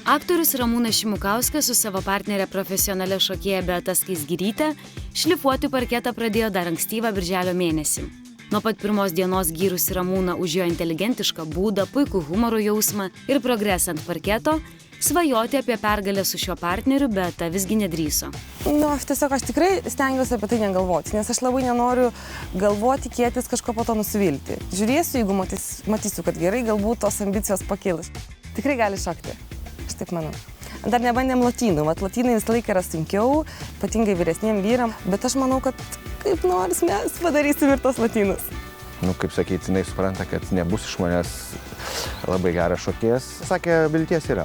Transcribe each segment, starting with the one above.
Aktorius Ramūnas Šimukauskas su savo partnerė profesionale šokėja Beata Skaisgiryte šlifuoti parketą pradėjo dar ankstyvą birželio mėnesį. Nuo pat pirmos dienos gyrusi Ramūną už jo inteligentišką būdą, puikų humoro jausmą ir progresą ant parketo, svajoti apie pergalę su šiuo partneriu Beata visgi nedrįso. Aš tikrai stengiuosi apie tai negalvoti, nes aš labai nenoriu galvoti, tikėtis kažko po to nusivilti. Žiūrėsiu, jeigu matysiu, kad gerai, galbūt tos ambicijos pakils. Tikrai gali šokti, aš taip manau. Dar nebandėm lotynų, lotynai visą laiką yra sunkiau, ypatingai vyresniem vyram, bet aš manau, kad kaip nors mes padarysim ir tos lotynus. Kaip sakyti, jinai supranta, kad nebus iš manęs labai geras šokėjas. Sakė, vilties yra.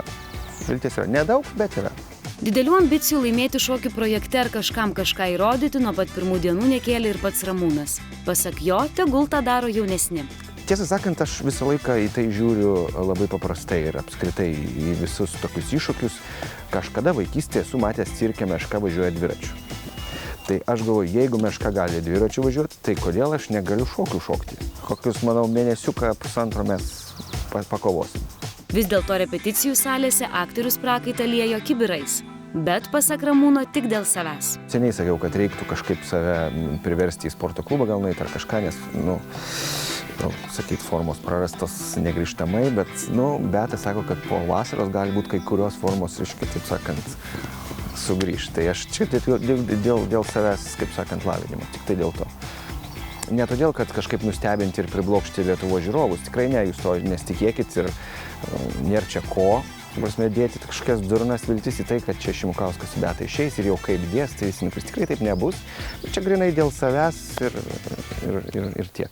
Vilties yra. Nedaug, bet yra. Didelių ambicijų laimėti šokių projekte ar kažkam kažką įrodyti nuo pat pirmų dienų nekėlė ir pats Ramūnas. Pasak jo, tegul tą daro jaunesni. Tiesą sakant, aš visą laiką į tai žiūriu labai paprastai ir apskritai į visus tokius iššūkius. Kažkada vaikystėje esu matęs cirke Meška važiuoja dviračiu. Tai aš galvoju, jeigu Meška gali dviračiu važiuoti, tai kodėl aš negaliu šokių šokti? Kokius, manau, mėnesiuką pusantro mes pakovosim. Vis dėlto repeticijų salėse aktorius prakaitą liejo kibirais, bet pasak Ramūno tik dėl savęs. Seniai sakiau, kad reiktų kažkaip save priversti į sporto klubą gal nueiti ar kažką, nes, sakyt, formos prarastos negrįžtamai, bet, Beata sako, kad po vasaros gali būti kai kurios formos, taip sakant, sugrįžti. Tai aš čia dėl savęs, kaip sakant, lavinimo, tik tai dėl to. Ne todėl, kad kažkaip nustebinti ir priblokšti Lietuvos žiūrovus, tikrai ne, jūs to nesitikėkit ir nėra čia ko, dėti kažkokias durnas viltis į tai, kad čia Šimukauskas su Beata išeis ir jau kaip dės, tai tikrai taip nebus, bet čia grinai dėl savęs ir tiek.